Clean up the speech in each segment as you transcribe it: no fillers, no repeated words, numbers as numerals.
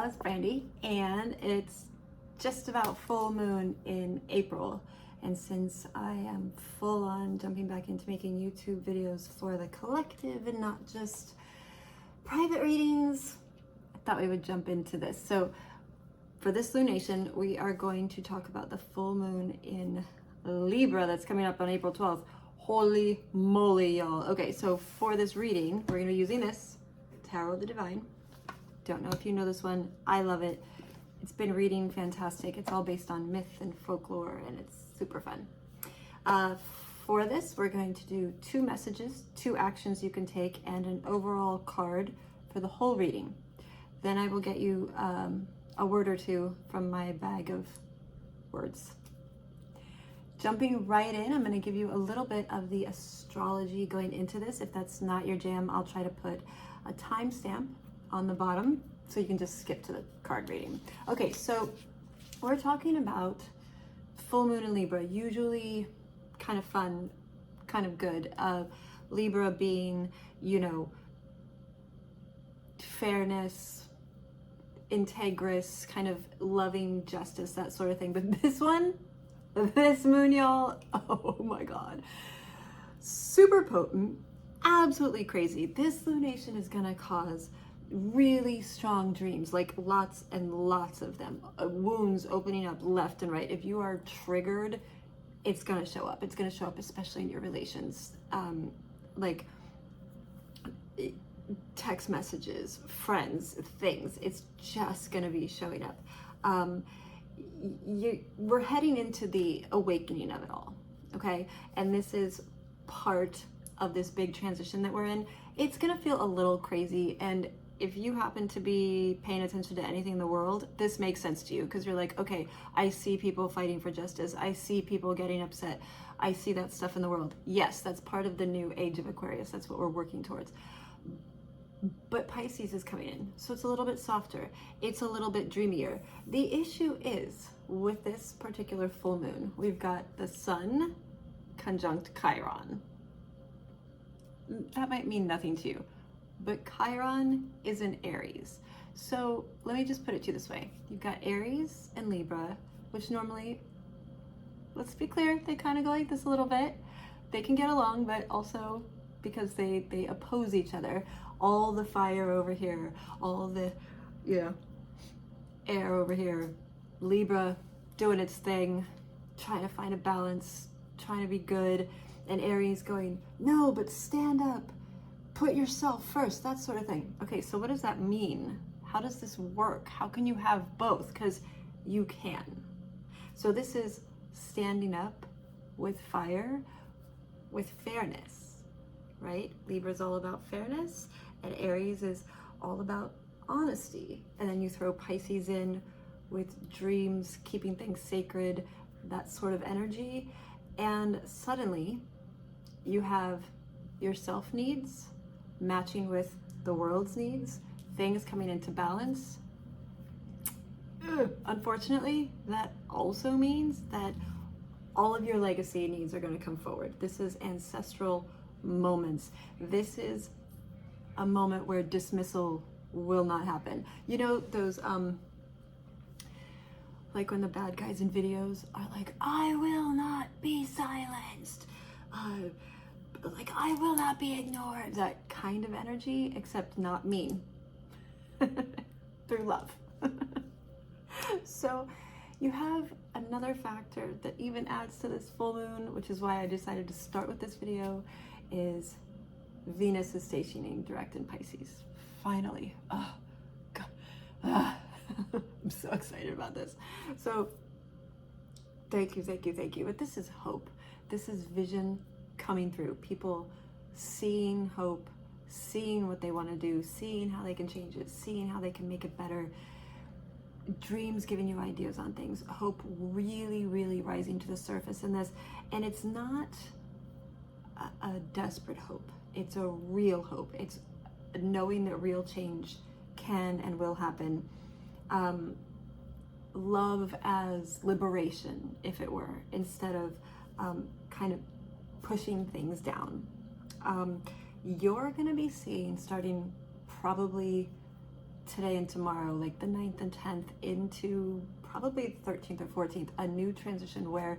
it's Brandy, and it's just about full moon in April. And since I am full on jumping back into making YouTube videos for the collective and not just private readings, I thought we would jump into this. So for this lunation, we are going to talk about the full moon in Libra that's coming up on April 12th. Holy moly, y'all. Okay, so for this reading, we're going to be using this Tarot of the Divine. Don't know if you know this one. I love it. It's been reading fantastic. It's all based on myth and folklore, and it's super fun. For this, we're going to do 2 messages, 2 actions you can take, and an overall card for the whole reading. Then I will get you a word or 2 from my bag of words. Jumping right in, I'm going to give you a little bit of the astrology going into this. If that's not your jam, I'll try to put a timestamp on the bottom so you can just skip to the card reading. Okay, so we're talking about full moon in Libra, usually kind of fun, kind of good. Libra being, you know, fairness, integrous, kind of loving justice, that sort of thing. But this one, this moon, y'all, oh my God, super potent, absolutely crazy. This lunation is gonna cause really strong dreams, like lots and lots of them, wounds opening up left and right. If you are triggered, it's gonna show up. It's gonna show up especially in your relations, like text messages, friends, things. It's just gonna be showing up. We're heading into the awakening of it all, okay? And this is part of this big transition that we're in. It's gonna feel a little crazy, and if you happen to be paying attention to anything in the world, this makes sense to you, because you're like, okay, I see people fighting for justice. I see people getting upset. I see that stuff in the world. Yes, that's part of the new age of Aquarius. That's what we're working towards. But Pisces is coming in, so it's a little bit softer. It's a little bit dreamier. The issue is, with this particular full moon, we've got the sun conjunct Chiron. That might mean nothing to you, but Chiron is in Aries. So let me just put it to you this way. You've got Aries and Libra, which normally, let's be clear, they kind of go like this a little bit. They can get along, but also because they oppose each other. All the fire over here, all the, air over here. Libra doing its thing, trying to find a balance, trying to be good, and Aries going, no, but stand up, put yourself first, that sort of thing. Okay, so what does that mean? How does this work? How can you have both? Because you can. So this is standing up with fire, with fairness, right? Libra is all about fairness, and Aries is all about honesty. And then you throw Pisces in with dreams, keeping things sacred, that sort of energy. And suddenly you have your self needs matching with the world's needs, things coming into balance. Unfortunately, that also means that all of your legacy needs are going to come forward. This is ancestral moments. This is a moment where dismissal will not happen. You know those like when the bad guys in videos are like, I will not be silenced, like I will not be ignored, that kind of energy, except not mean. Through love. So you have another factor that even adds to this full moon, which is why I decided to start with this video, is Venus is stationing direct in Pisces. Finally. Oh, God. I'm so excited about this. So thank you. But this is hope. This is vision coming through. People seeing hope, seeing what they want to do, seeing how they can change it, seeing how they can make it better. Dreams giving you ideas on things. Hope really, really rising to the surface in this. And it's not a desperate hope. It's a real hope. It's knowing that real change can and will happen. Love as liberation, if it were, instead of kind of pushing things down. You're going to be seeing, starting probably today and tomorrow, like the 9th and 10th, into probably 13th or 14th, a new transition where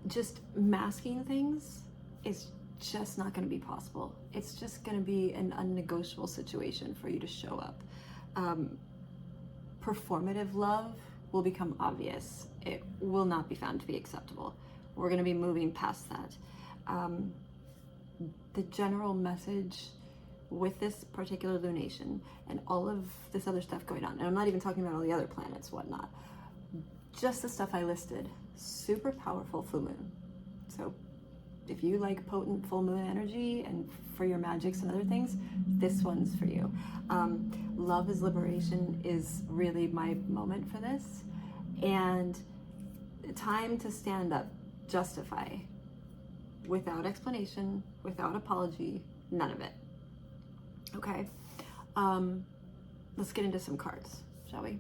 just masking things is just not going to be possible. It's just going to be an unnegotiable situation for you to show up. Performative love will become obvious. It will not be found to be acceptable. We're going to be moving past that. The general message with this particular lunation and all of this other stuff going on, and I'm not even talking about all the other planets, whatnot, just the stuff I listed, super powerful full moon. So if you like potent full moon energy and for your magics and other things, this one's for you. Love is liberation is really my moment for this. And time to stand up, justify, without explanation, without apology, none of it. Okay, let's get into some cards, shall we?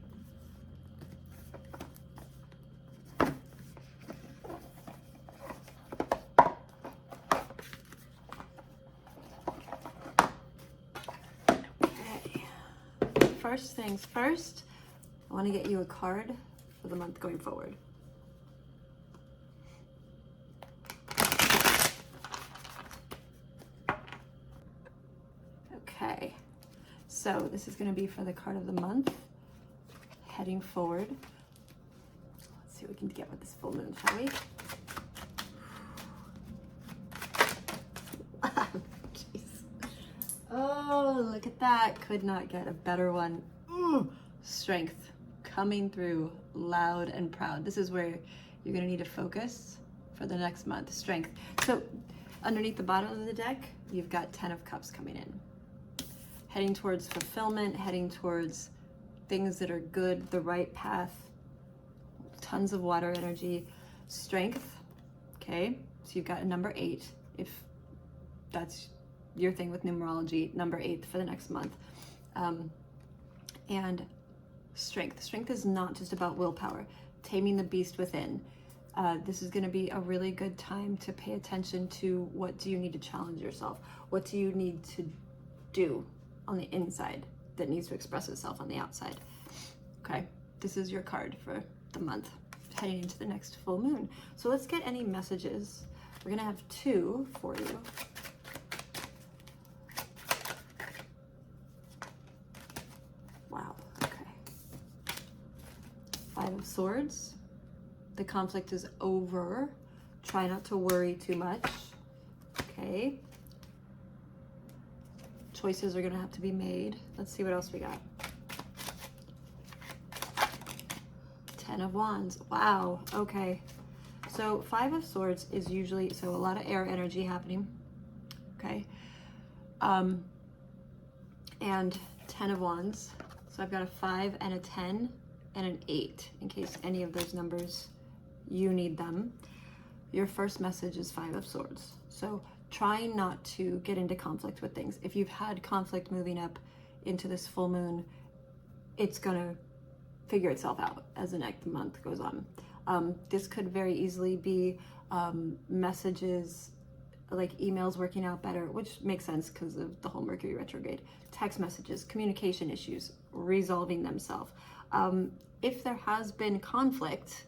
Okay, first things first, I want to get you a card for the month going forward. Okay, so this is going to be for the card of the month, heading forward. Let's see what we can get with this full moon, shall we? Jeez. Oh, look at that. Could not get a better one. Ooh, strength coming through loud and proud. This is where you're going to need to focus for the next month. Strength. So underneath the bottom of the deck, you've got 10 of Cups coming in. Heading towards fulfillment, heading towards things that are good, the right path, tons of water energy, strength, okay? So you've got a number 8, if that's your thing with numerology, number 8 for the next month. And strength. Strength is not just about willpower, taming the beast within. This is gonna be a really good time to pay attention to what do you need to challenge yourself? What do you need to do on the inside that needs to express itself on the outside? Okay, this is your card for the month heading into the next full moon. So let's get any messages. We're gonna have 2 for you. Wow, okay. 5 of Swords. The conflict is over. Try not to worry too much. Okay. Choices are going to have to be made. Let's see what else we got. 10 of Wands. Wow. Okay. So 5 of Swords is usually, so a lot of air energy happening. Okay. And 10 of Wands. So I've got a 5 and a 10 and an 8 in case any of those numbers you need them. Your first message is 5 of Swords. So trying not to get into conflict with things. If you've had conflict moving up into this full moon, it's gonna figure itself out as the next month goes on. This could very easily be messages like emails working out better, which makes sense because of the whole Mercury retrograde. Text messages, communication issues, resolving themselves. If there has been conflict,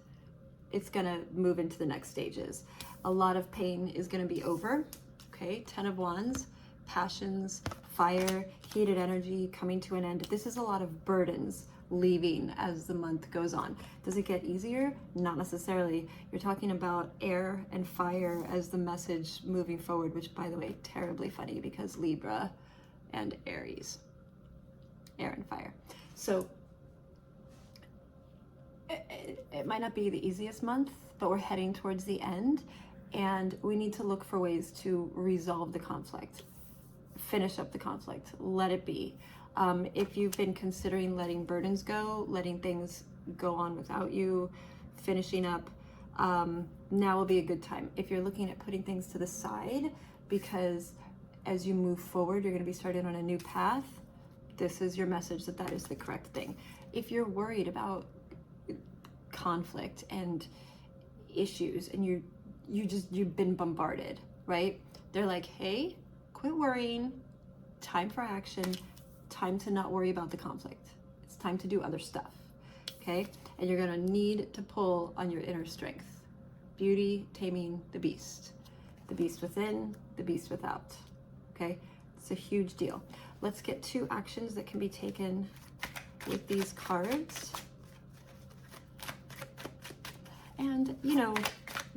it's gonna move into the next stages. A lot of pain is gonna be over. Okay, 10 of Wands, passions, fire, heated energy coming to an end. This is a lot of burdens leaving as the month goes on. Does it get easier? Not necessarily. You're talking about air and fire as the message moving forward, which, by the way, terribly funny because Libra and Aries, air and fire. So it might not be the easiest month, but we're heading towards the end, and we need to look for ways to resolve the conflict, finish up the conflict, let it be. If you've been considering letting burdens go, letting things go on without you, finishing up, now will be a good time. If you're looking at putting things to the side, because as you move forward, you're going to be starting on a new path, this is your message that that is the correct thing. If you're worried about conflict and issues and you've been bombarded, right? They're like, hey, quit worrying, time for action, time to not worry about the conflict. It's time to do other stuff, okay? And you're gonna need to pull on your inner strength. Beauty, taming the beast within, the beast without, okay? It's a huge deal. Let's get 2 actions that can be taken with these cards. And, you know,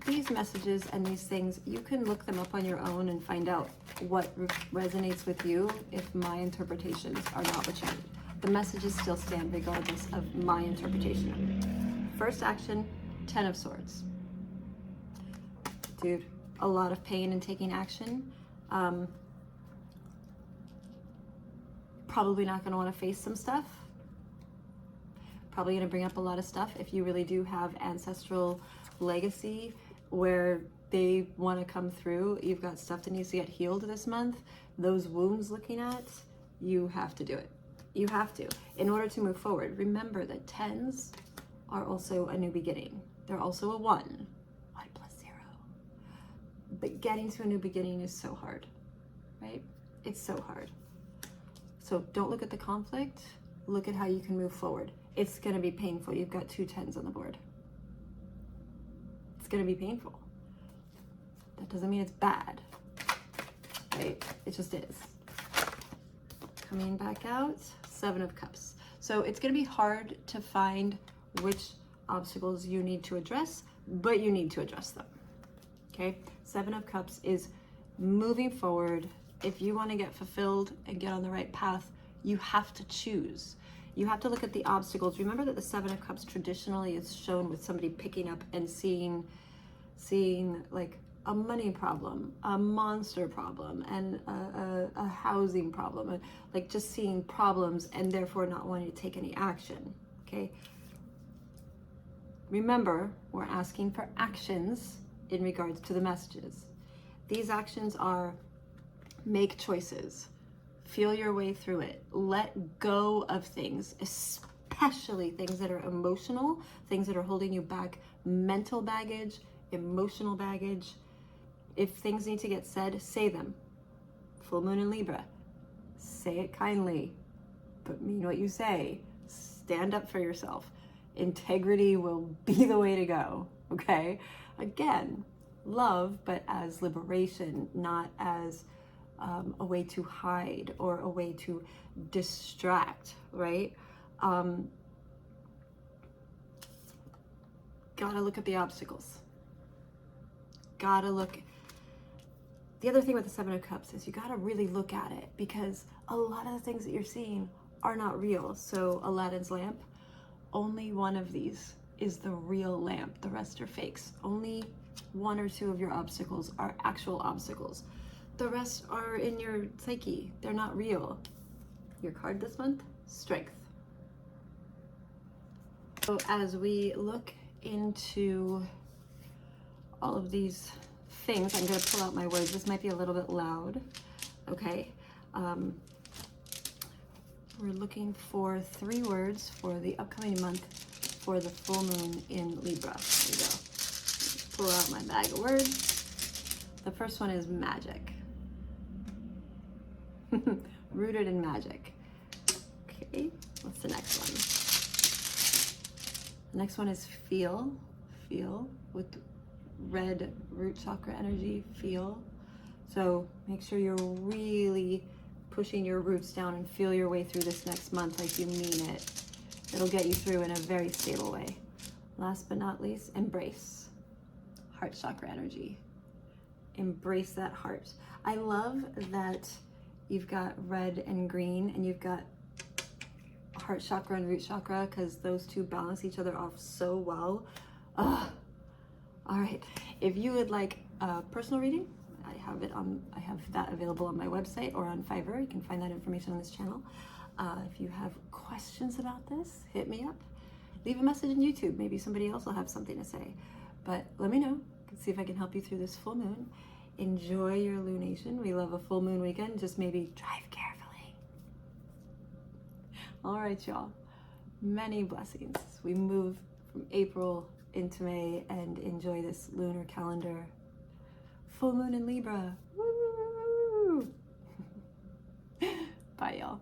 these messages and these things, you can look them up on your own and find out what resonates with you if my interpretations are not what you need. The messages still stand regardless of my interpretation. First action, 10 of Swords. Dude, a lot of pain in taking action. Probably not going to want to face some stuff. Probably going to bring up a lot of stuff if you really do have ancestral legacy where they want to come through. You've got stuff that needs to get healed this month. Those wounds looking at, you have to do it. You have to, in order to move forward. Remember that 10s are also a new beginning. They're also a 1 plus 0. But getting to a new beginning is so hard, right? It's so hard. So don't look at the conflict, look at how you can move forward. It's gonna be painful. You've got 2 10s on the board. It's gonna be painful. That doesn't mean it's bad, right? It just is. Coming back out, 7 of Cups. So it's gonna be hard to find which obstacles you need to address, but you need to address them, okay? 7 of Cups is moving forward. If you wanna get fulfilled and get on the right path, you have to choose. You have to look at the obstacles. Remember that the 7 of Cups traditionally is shown with somebody picking up and seeing like a money problem, a monster problem, and a housing problem, like just seeing problems and therefore not wanting to take any action, okay? Remember, we're asking for actions in regards to the messages. These actions are make choices, feel your way through it, let go of things, especially things that are emotional, things that are holding you back, mental baggage, emotional baggage. If things need to get said, say them. Full moon in Libra. Say it kindly, but mean what you say. Stand up for yourself. Integrity will be the way to go, okay? Again, love, but as liberation, not as a way to hide or a way to distract, right? Gotta look at the obstacles. Gotta look. The other thing with the 7 of Cups is you gotta really look at it, because a lot of the things that you're seeing are not real. So Aladdin's lamp, only one of these is the real lamp. The rest are fakes. Only 1 or 2 of your obstacles are actual obstacles. The rest are in your psyche. They're not real. Your card this month, Strength. So as we look into all of these things, I'm going to pull out my words. This might be a little bit loud, okay? We're looking for 3 words for the upcoming month for the full moon in Libra. Here we go. Pull out my bag of words. The first one is magic. Rooted in magic. Okay, what's the next one? The next one is feel. Feel with red root chakra energy, feel. So make sure you're really pushing your roots down and feel your way through this next month like you mean it. It'll get you through in a very stable way. Last but not least, embrace. Heart chakra energy. Embrace that heart. I love that you've got red and green, and you've got heart chakra and root chakra, because those 2 balance each other off so well. All right, if you would like a personal reading, I have that available on my website or on Fiverr. You can find that information on this channel. If you have questions about this, hit me up. Leave a message on YouTube. Maybe somebody else will have something to say. But let me know. See if I can help you through this full moon. Enjoy your lunation. We love a full moon weekend. Just maybe drive carefully. All right, y'all. Many blessings. We move from April into May and enjoy this lunar calendar. Full moon in Libra. Woo! Bye, y'all.